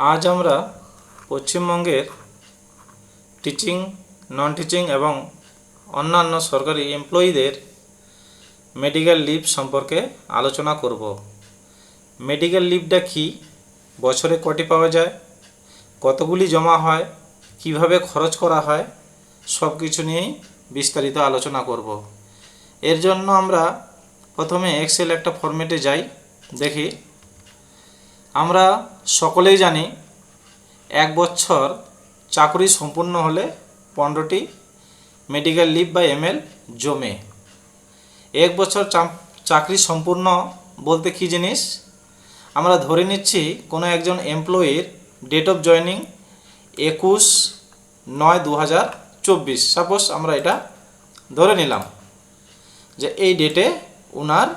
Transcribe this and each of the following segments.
আজ আমরা পশ্চিমবঙ্গের টিচিং, নন টিচিং এবং অন্যান্য সরকারি এমপ্লয়ীদের মেডিকেল লিভ সম্পর্কে আলোচনা করব। মেডিকেল লিভটা কি, বছরে কটি পাওয়া যায়, কতগুলি জমা হয়, কিভাবে খরচ করা হয়, সব কিছু নিয়েই বিস্তারিত আলোচনা করব। এর জন্য আমরা প্রথমে এক্সেল একটা ফরম্যাটে যাই। দেখি, আমরা সকলেই জানি এক বছর চাকরি সম্পূর্ণ হলে 15টি মেডিকেল লিভ বা এমএল জমে। এক বছর চাকরি সম্পূর্ণ বলতে কী জিনিস, আমরা ধরে নিচ্ছি কোনো একজন এমপ্লয়ির ডেট অফ জয়নিং 21/9/2024। সাপোজ আমরা এটা ধরে নিলাম যে এই ডেটে ওনার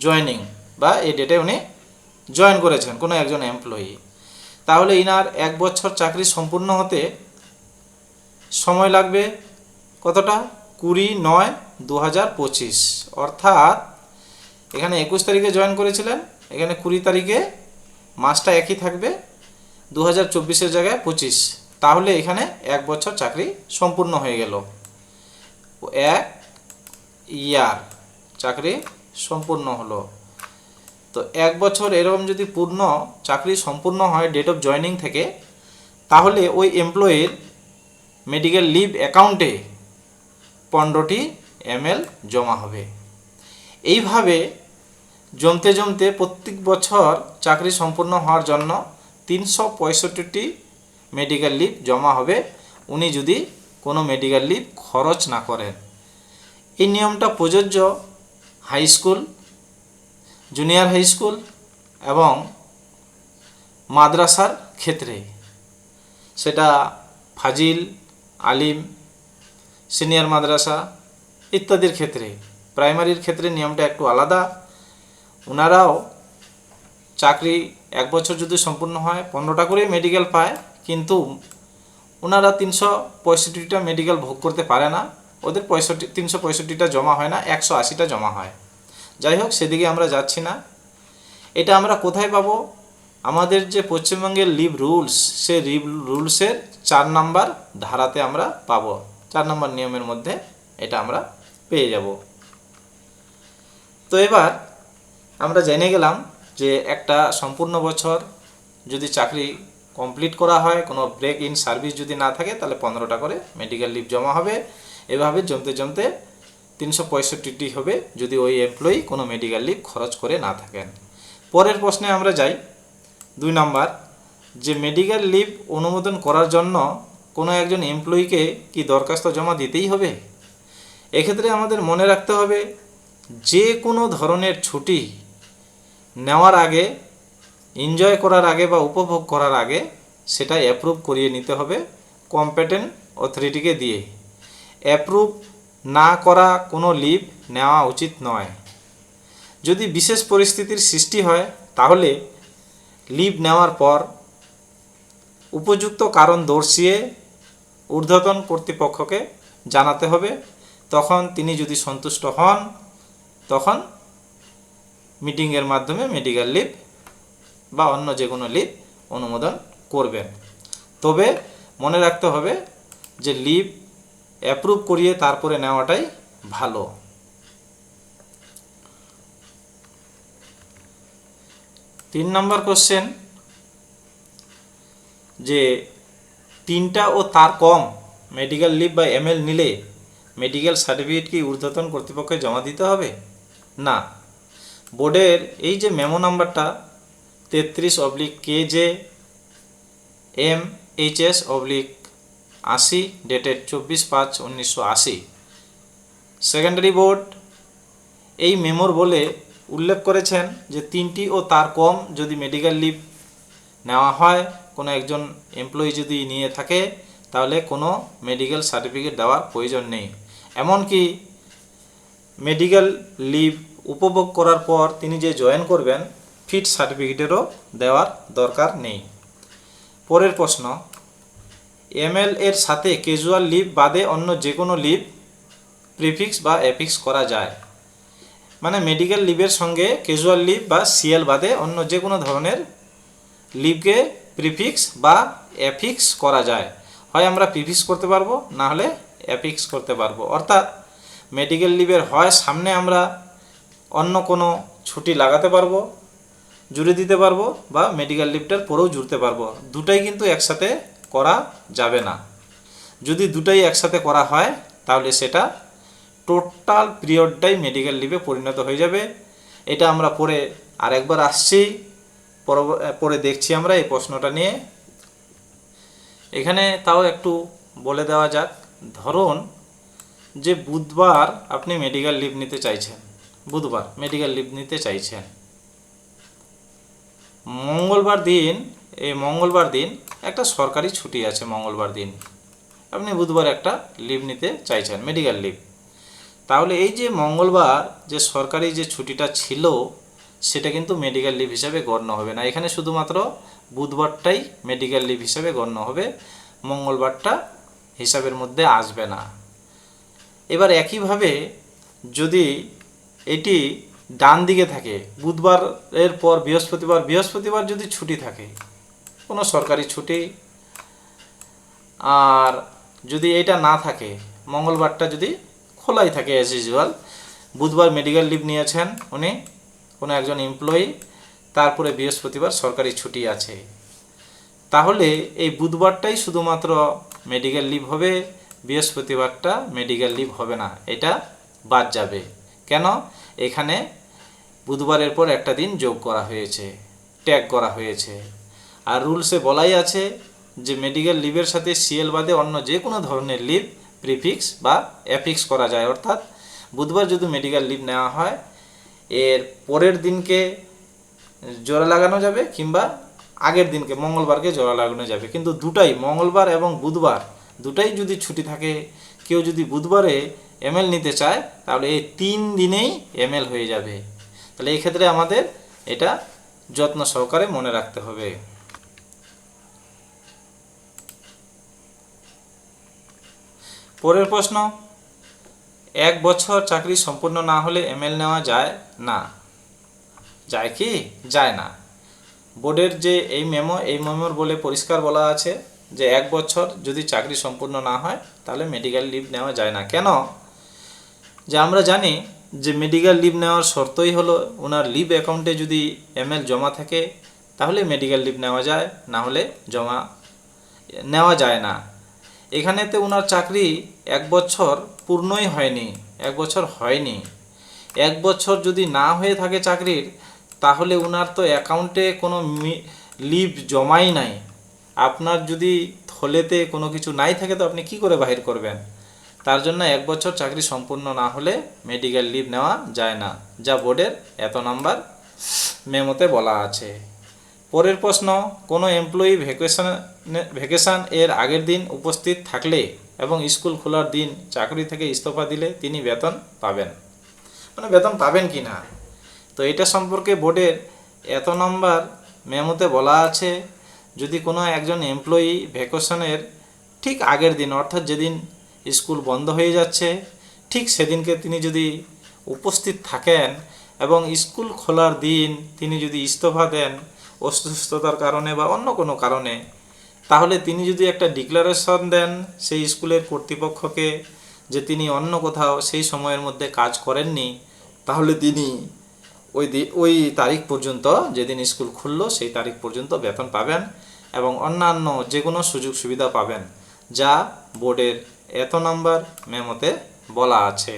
জয়নিং বা এই ডেটে উনি জয়েন করেছেন কোনো একজন এমপ্লয়ি। তাহলে ইনার এক বছর চাকরি সম্পূর্ণ হতে সময় লাগবে কতটা, 20/9/2025। অর্থাৎ এখানে 21 তারিখে জয়েন করেছিলেন, এখানে 20 তারিখে মাসটা একই থাকবে, 2024-এর জায়গায় 25। তাহলে এখানে এক বছর চাকরি সম্পূর্ণ হয়ে গেল, এক ইয়ার চাকরি সম্পূর্ণ হলো। তো এক বছর এরকম যদি পূর্ণ চাকরি সম্পূর্ণ হয় ডেট অফ জয়নিং থেকে, তাহলে ওই এমপ্লয়ির মেডিকেল লিভ অ্যাকাউন্টে 15টি এমএল জমা হবে। এইভাবে জমতে জমতে প্রত্যেক বছর চাকরি সম্পূর্ণ হওয়ার জন্য 365টি মেডিকেল লিভ জমা হবে, উনি যদি কোনো মেডিকেল লিভ খরচ না করেন। এই নিয়মটা প্রযোজ্য high school, junior high school এবং মাদ্রাসার ক্ষেত্রে, সেটা ফাজিল, আলিম, সিনিয়র মাদ্রাসা ইত্যাদির ক্ষেত্রে। প্রাইমারির ক্ষেত্রে নিয়মটা একটু আলাদা, ওনারাও চাকরি এক বছর যদি সম্পূর্ণ হয় 15টা করেই মেডিকেল পায়, কিন্তু ওনারা 365টা মেডিকেল ভোগ করতে পারে না, ওদের 365টা জমা হয় না, 180টা জমা হয়। যাই হোক, সেদিকে আমরা যাচ্ছি না। এটা আমরা কোথায় পাবো, আমাদের যে পশ্চিমবঙ্গের লিভ রুলস, সেই লিভ রুলসের 4 নম্বর ধারাতে আমরা পাবো। 4 নম্বর নিয়মের মধ্যে এটা আমরা পেয়ে যাব। তো এবার আমরা জেনে গেলাম যে একটা সম্পূর্ণ বছর যদি চাকরি কমপ্লিট করা হয়, কোনো ব্রেক ইন সার্ভিস যদি না থাকে, তাহলে 15টা করে মেডিকেল লিভ জমা হবে। এভাবে জমতে জমতে 365টি হবে যদি ওই এমপ্লয়ি কোনো মেডিকেল লিভ খরচ করে না থাকেন। পরের প্রশ্নে আমরা যাই, 2 নম্বর, যে মেডিকেল লিভ অনুমোদন করার জন্য কোনো একজন এমপ্লয়িকে কি দরখাস্ত জমা দিতেই হবে? এক্ষেত্রে আমাদের মনে রাখতে হবে, যে কোনো ধরনের ছুটি নেওয়ার আগে, এনজয় করার আগে বা উপভোগ করার আগে সেটা অ্যাপ্রুভ করিয়ে নিতে হবে কম্পিটেন্ট অথরিটিকে দিয়ে। অ্যাপ্রুভ না করা কোনো লিভ নেওয়া উচিত নয়। যদি বিশেষ পরিস্থিতির সৃষ্টি হয়, তাহলে লিভ নেওয়ার পর উপযুক্ত কারণ দর্শিয়ে ঊর্ধ্বতন কর্তৃপক্ষকে জানাতে হবে। তখন তিনি যদি সন্তুষ্ট হন, তখন মিটিংয়ের মাধ্যমে মেডিকেল লিভ বা অন্য যে কোনো লিভ অনুমোদন করবেন। তবে মনে রাখতে হবে যে লিভ অ্যাপ্রুভ করিয়ে তারপরে নেওয়াটাই ভালো। 3 নম্বর কোশ্চেন, যে 3টা ও তার কম মেডিকেল লিভ বা এমএল নিলে মেডিকেল সার্টিফিকেট কি ঊর্ধ্বতন কর্তৃপক্ষে জমা দিতে হবে? না। বোর্ডের এই যে মেমো নাম্বারটা 33/KJMHS/80 ডেটেড 24/5/1980, সেকেন্ডারি বোর্ড এই মেমোর বলে উল্লেখ করেছেন যে 3টি ও তার কম যদি মেডিকেল লিভ নেওয়া হয়, কোনো একজন এমপ্লয়ি যদি নিয়ে থাকে, তাহলে কোনো মেডিকেল সার্টিফিকেট দেওয়ার প্রয়োজন নেই। এমনকি মেডিকেল লিভ উপভোগ করার পর তিনি যে জয়েন করবেন, ফিট সার্টিফিকেটেরও দেওয়ার দরকার নেই। পরের প্রশ্ন, এমএল এর সাথে ক্যাজুয়াল লিভ বাদে অন্য যে কোনো লিভ প্রিফিক্স বা এফিক্স করা যায়। মানে মেডিকেল লিভের সঙ্গে ক্যাজুয়াল লিভ বা সিএল বাদে অন্য যে কোনো ধরনের লিভকে প্রিফিক্স বা অ্যাফিক্স করা যায়। হয় আমরা প্রিফিক্স করতে পারবো, না হলে অ্যাফিক্স করতে পারবো। অর্থাৎ মেডিকেল লিভের হয় সামনে আমরা অন্য কোনো ছুটি লাগাতে পারবো, জুড়ে দিতে পারবো, বা মেডিকেল লিভটার পরেও জুড়তে পারবো। দুটাই কিন্তু একসাথে করা যাবে না। যদি দুটাই একসাথে করা হয় তাহলে সেটা টোটাল পিরিয়ডটাই মেডিকেল লিভে পরিণত হয়ে যাবে। এটা আমরা পরে আরেকবার আসছি, পরে দেখছি আমরা এই প্রশ্নটা নিয়ে। এখানে তাও একটু বলে দেওয়া যাক। ধরুন যে বুধবার আপনি মেডিকেল লিভ নিতে চাইছেন, বুধবার মেডিকেল লিভ নিতে চাইছেন, মঙ্গলবার দিন একটা সরকারি ছুটি আছে, মঙ্গলবার দিন আপনি বুধবার একটা লিভ নিতে চাইছেন, মেডিকেল লিভ। তাহলে এই যে মঙ্গলবার যে সরকারি যে ছুটিটা ছিল সেটা কিন্তু মেডিকেল লিভ হিসাবে গণ্য হবে না। এখানে শুধুমাত্র বুধবারটাই মেডিকেল লিভ হিসাবে গণ্য হবে, মঙ্গলবারটা হিসাবের মধ্যে আসবে না। এবার একইভাবে যদি এটি ডান দিকে থাকে, বুধবারের পর বৃহস্পতিবার যদি ছুটি থাকে, কোনো সরকারি ছুটি, আর যদি এটা না থাকে, মঙ্গলবারটা যদি খোলাই থাকে অ্যাজ ইউজুয়াল, বুধবার মেডিকেল লিভ নিয়েছেন উনি, কোনো একজন এমপ্লয়ি, তারপরে বৃহস্পতিবার সরকারি ছুটি আছে, তাহলে এই বুধবারটাই শুধুমাত্র মেডিকেল লিভ হবে, বৃহস্পতিবারটা মেডিকেল লিভ হবে না, এটা বাদ যাবে। কেন? এখানে বুধবারের পর একটা দিন যোগ করা হয়েছে, ট্যাগ করা হয়েছে। আর রুলসে বলাই আছে যে মেডিকেল লিভের সাথে সিএল বাদে অন্য যে কোনো ধরনের লিভ প্রিফিক্স বা অ্যাফিক্স করা যায়। অর্থাৎ বুধবার যদি মেডিকেল লিভ নেওয়া হয়, এর পরের দিনকে জোড়া লাগানো যাবে, কিংবা আগের দিনকে মঙ্গলবারকে জোড়া লাগানো যাবে। কিন্তু দুটাই, মঙ্গলবার এবং বুধবার দুটাই যদি ছুটি থাকে, কেউ যদি বুধবারে এমএল নিতে চায় তাহলে এই 3 দিনেই এমএল হয়ে যাবে। তাহলে এই ক্ষেত্রে আমাদের এটা যত্ন সহকারে মনে রাখতে হবে। পরের প্রশ্ন, 1 বছর চাকরি সম্পূর্ণ না হলে এমএল নেওয়া যায় না। যায় কি? যায় না। বোর্ডের যে এই মেমোর বলে পরিষ্কার বলা আছে যে 1 বছর যদি চাকরি সম্পূর্ণ না হয় তাহলে মেডিকেল লিভ নেওয়া যায় না। কেন? যে আমরা জানি যে মেডিকেল লিভ নেওয়ার শর্তই হলো ওনার লিভ অ্যাকাউন্টে যদি এমএল জমা থাকে তাহলে মেডিকেল লিভ নেওয়া যায়, না হলে জমা নেওয়া যায় না। এখানেতে ওনার চাকরি 1 বছর পূর্ণই হয়নি, 1 বছর হয়নি। 1 বছর যদি না হয়ে থাকে চাকরির, তাহলে ওনার তো অ্যাকাউন্টে কোনো লিভ জমাই নাই। আপনার যদি থলেতে কোনো কিছু নাই থাকে তো আপনি কি করে বাহির করবেন? তার জন্য 1 বছর চাকরি সম্পূর্ণ না হলে মেডিকেল লিভ নেওয়া যায় না, যা বোর্ডের এত নাম্বার মেমোতে বলা আছে। পরের প্রশ্ন, কোনো এমপ্লয়ি ভ্যাকেশন এর আগের দিন উপস্থিত থাকলে এবং স্কুল খোলার দিন চাকরি থেকে ইস্তফা দিলে তিনি বেতন পাবেন, মানে বেতন পাবেন কি না। তো এটা সম্পর্কে বোর্ডের এত নাম্বার মেমোতে বলা আছে, যদি কোনো একজন এমপ্লয়ি ভ্যাকেশনের ঠিক আগের দিন, অর্থাৎ যেদিন স্কুল বন্ধ হয়ে যাচ্ছে ঠিক সেদিনকে তিনি যদি উপস্থিত থাকেন এবং স্কুল খোলার দিন তিনি যদি ইস্তফা দেন অসুস্থতার কারণে বা অন্য কোনো কারণে, তাহলে তিনি যদি একটা ডিক্লারেশন দেন সেই স্কুলের কর্তৃপক্ষকে যে তিনি অন্য কোথাও সেই সময়ের মধ্যে কাজ করেননি, তাহলে তিনি ওই তারিখ পর্যন্ত, যেদিন স্কুল খুললো সেই তারিখ পর্যন্ত বেতন পাবেন এবং অন্যান্য যে কোনো সুযোগ সুবিধা পাবেন, যা বোর্ডের এত নাম্বার মেমোতে বলা আছে।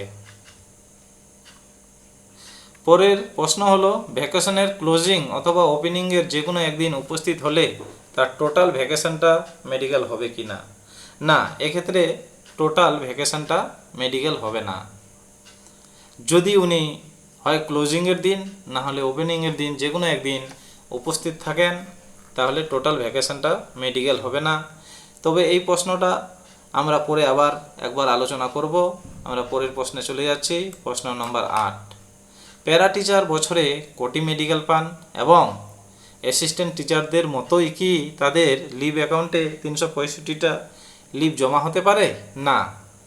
পরের প্রশ্ন হলো, ভ্যাকেশনের ক্লোজিং অথবা ওপেনিংয়ের যে কোনো একদিন উপস্থিত হলে তার টোটাল ভ্যাকেশনটা মেডিকেল হবে কি না। না, এক্ষেত্রে টোটাল ভ্যাকেশনটা মেডিকেল হবে না। যদি উনি হয় ক্লোজিংয়ের দিন না হলে ওপেনিংয়ের দিন যে কোনো একদিন উপস্থিত থাকেন তাহলে টোটাল ভ্যাকেশনটা মেডিকেল হবে না। তবে এই প্রশ্নটা আমরা পরে আবার একবার আলোচনা করব। আমরা পরের প্রশ্নে চলে যাচ্ছি, প্রশ্ন নম্বর 8। প্যারা টিচার বছরে কটি মেডিকেল পান এবং অ্যাসিস্ট্যান্ট টিচারদের মতোই কি তাদের লিভ অ্যাকাউন্টে 365টা লিভ জমা হতে পারে? না,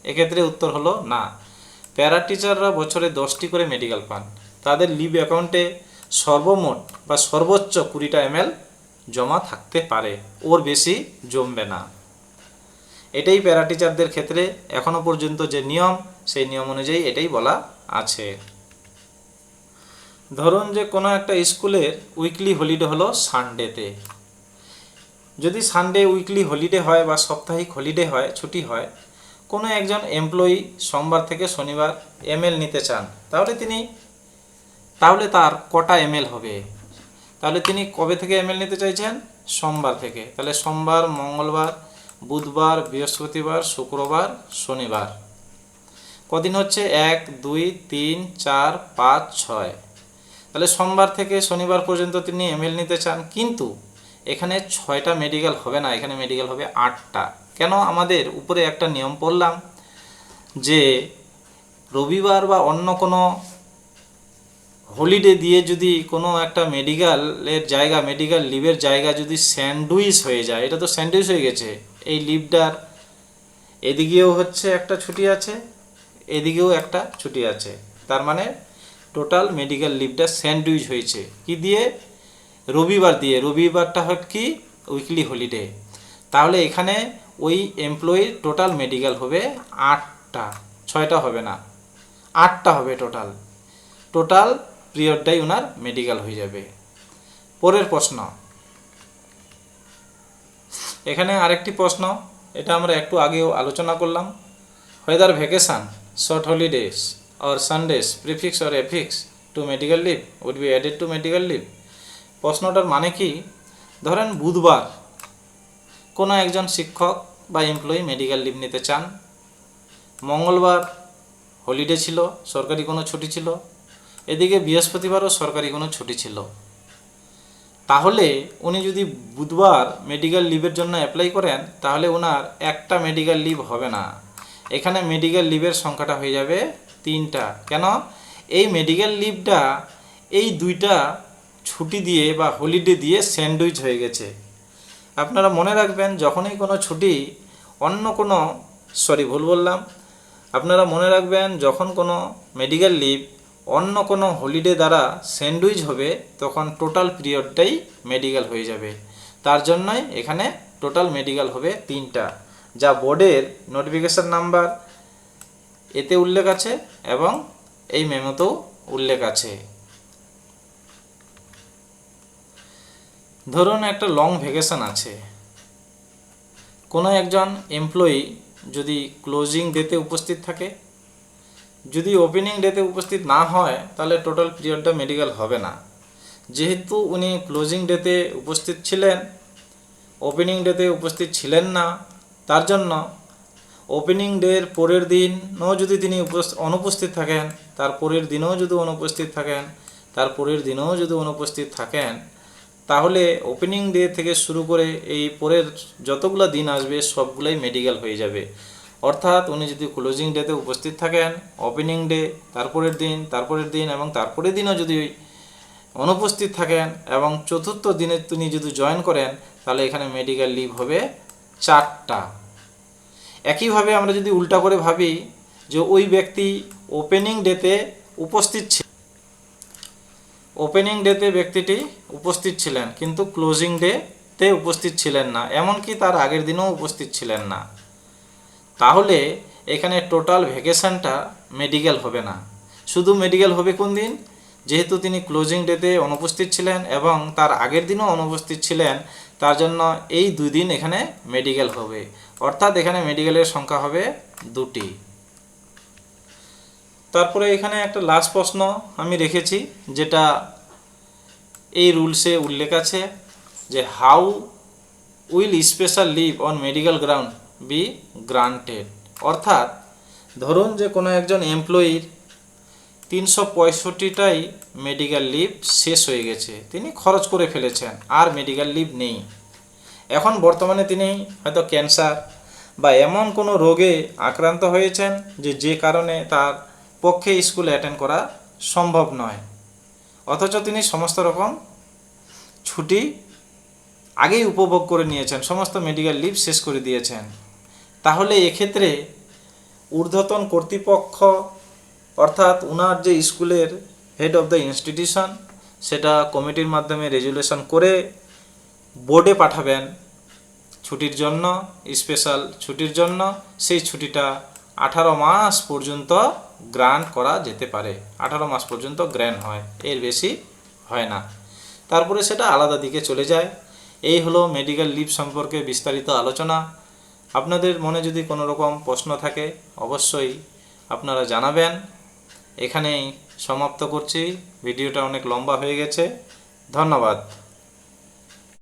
এক্ষেত্রে উত্তর হলো না। প্যারা টিচাররা বছরে 10টি করে মেডিকেল পান, তাদের লিভ অ্যাকাউন্টে সর্বমোট বা সর্বোচ্চ 20টা এমএল জমা থাকতে পারে, ওর বেশি জমবে না। এটাই প্যারা টিচারদের ক্ষেত্রে এখনো পর্যন্ত যে নিয়ম, সেই নিয়ম অনুযায়ী এটাই বলা আছে। ধরুন যে কোনো একটা স্কুলের উইকলি হলিডে হলো সানডেতে। যদি সানডে উইকলি হলিডে হয় বা সাপ্তাহিক হলিডে হয়, ছুটি হয়, কোনো একজন এমপ্লয়ি সোমবার থেকে শনিবার এমএল নিতে চান, তাহলে তার কটা এমএল হবে? তাহলে তিনি কবে থেকে এমএল নিতে চাইছেন? সোমবার থেকে। তাহলে সোমবার, মঙ্গলবার, বুধবার, বৃহস্পতিবার, শুক্রবার, শনিবার। কদিন হচ্ছে? 1, 2, 3, 4, 5, 6। তাহলে সোমবার থেকে শনিবার পর্যন্ত তিনি এমএল নিতে চান, কিন্তু এখানে 6টা মেডিকেল হবে না, এখানে মেডিকেল হবে 8টা। কেন? আমাদের উপরে একটা নিয়ম পড়লাম যে রবিবার বা অন্য কোনো হলিডে দিয়ে যদি কোনো একটা মেডিকেল লিভের জায়গা যদি স্যান্ডউইচ হয়ে যায়, এটা তো স্যান্ডউইচ হয়ে গেছে, এই লিভটার এদিকেও হচ্ছে একটা ছুটি আছে, এদিকেও একটা ছুটি আছে, তার মানে টোটাল মেডিকেল লিভটা স্যান্ডউইচ হয়েছে কি দিয়ে? রবিবার দিয়ে। রবিবারটা হয় কি? Weekly holiday. তাহলে এখানে ওই এমপ্লয়ির টোটাল মেডিকেল হবে 8টা, 6টা হবে না, 8টা হবে টোটাল পিরিয়ডটাই ওনার মেডিকেল হয়ে যাবে। পরের প্রশ্ন, এখানে আরেকটি প্রশ্ন, এটা আমরা একটু আগেও আলোচনা করলাম। whether vacation, short holidays or Sundays, prefix or affix to medical leave would be added to medical leave। প্রশ্নটার মানে কি? ধরেন বুধবার কোনো একজন শিক্ষক বা এমপ্লয়ি মেডিকেল লিভ নিতে চান, মঙ্গলবার হলিডে ছিল, সরকারি কোনো ছুটি ছিল, এদিকে বৃহস্পতিবারও সরকারি কোনো ছুটি ছিল। তাহলে উনি যদি বুধবার মেডিকেল লিভের জন্য অ্যাপ্লাই করেন, তাহলে ওনার একটা মেডিকেল লিভ হবে না, এখানে মেডিকেল লিভের সংখ্যাটা হয়ে যাবে 3টা। কেন? এই মেডিকেল লিভটা এই 2টা ছুটি দিয়ে বা হলিডে দিয়ে স্যান্ডউইচ হয়ে গেছে। আপনারা মনে রাখবেন, যখনই কোনো ছুটি অন্য কোনো আপনারা মনে রাখবেন, যখন কোনো মেডিকেল লিভ অন্য কোনো হলিডে দ্বারা স্যান্ডউইচ হবে, তখন টোটাল পিরিয়ডটাই মেডিকেল হয়ে যাবে। তার জন্যই এখানে টোটাল মেডিকেল হবে 3টা, যা বোর্ডের নোটিফিকেশন নাম্বার এতে উল্লেখ আছে এবং এই মেমোতেও উল্লেখ আছে। ধরুন একটা লং ভ্যাকেশন আছে, কোনো একজন এমপ্লয়ি যদি ক্লোজিং ডেতে উপস্থিত থাকে, যদি ওপেনিং ডেতে উপস্থিত না হয়, তাহলে টোটাল পিরিয়ডটা মেডিকেল হবে না। যেহেতু উনি ক্লোজিং ডেতে উপস্থিত ছিলেন, ওপেনিং ডেতে উপস্থিত ছিলেন না, তার জন্য ওপেনিং ডের পরের দিনও যদি তিনি অনুপস্থিত থাকেন, তার পরের দিনেও যদি অনুপস্থিত থাকেন, তার পরের দিনেও যদি অনুপস্থিত থাকেন, তাহলে ওপেনিং ডে থেকে শুরু করে এই পরের যতগুলো দিন আসবে সবগুলাই মেডিকেল হয়ে যাবে। অর্থাৎ উনি যদি ক্লোজিং ডেতে উপস্থিত থাকেন, ওপেনিং ডে, তারপরের দিন এবং তারপরের দিনও যদি অনুপস্থিত থাকেন এবং চতুর্থ দিনে তিনি যদি জয়েন করেন, তাহলে এখানে মেডিকেল লিভ হবে 4টা। একইভাবে আমরা যদি উল্টা করে ভাবি যে ওই ব্যক্তি ওপেনিং ডেতে ব্যক্তিটি উপস্থিত ছিলেন, কিন্তু ক্লোজিং ডেতে উপস্থিত ছিলেন না, এমনকি তার আগের দিনেও উপস্থিত ছিলেন না, তাহলে এখানে টোটাল ভ্যাকেশনটা মেডিকেল হবে না। শুধু মেডিকেল হবে কোন দিন? যেহেতু তিনি ক্লোজিং ডেতে অনুপস্থিত ছিলেন এবং তার আগের দিনও অনুপস্থিত ছিলেন, তার জন্য এই 2 দিন এখানে মেডিকেল হবে। অর্থাৎ এখানে মেডিকেলের সংখ্যা হবে 2টি। তারপরে এখানে একটা লাস্ট প্রশ্ন আমি রেখেছি, যেটা এই রুলসে উল্লেখ আছে যে how will special leave on medical ground be granted. অর্থাৎ ধরুন যে কোনো একজন এমপ্লয়ির 365টাই মেডিকেল লিভ শেষ হয়ে গেছে, তিনি খরচ করে ফেলেছেন, আর মেডিকেল লিভ নেই। এখন বর্তমানে তিনি হয়তো ক্যান্সার বা এমন কোনো রোগে আক্রান্ত হয়েছেন যে কারণে তার পক্ষে স্কুলে অ্যাটেন্ড করা সম্ভব নয়, অথচ তিনি সমস্ত রকম ছুটি আগেই উপভোগ করে নিয়েছেন, সমস্ত মেডিকেল লিভ শেষ করে দিয়েছেন। তাহলে এক্ষেত্রে ঊর্ধ্বতন কর্তৃপক্ষ, অর্থাৎ উনার যে স্কুলের হেড অফ দ্য ইনস্টিটিউশন, সেটা কমিটির মাধ্যমে রেজুলেশন করে বোর্ডে পাঠাবেন ছুটির জন্য, স্পেশাল ছুটির জন্য, সেই ছুটিটা 18 মাস পর্যন্ত গ্রান্ট করা যেতে পারে। 18 মাস পর্যন্ত গ্র্যান্ট হয়, এর বেশি হয় না। তারপরে সেটা আলাদা দিকে চলে যায়। এই হলো মেডিকেল লিভ সম্পর্কে বিস্তারিত আলোচনা। আপনাদের মনে যদি কোনো রকম প্রশ্ন থাকে অবশ্যই আপনারা জানাবেন। এখানেই সমাপ্ত করছি, ভিডিওটা অনেক লম্বা হয়ে গেছে। ধন্যবাদ।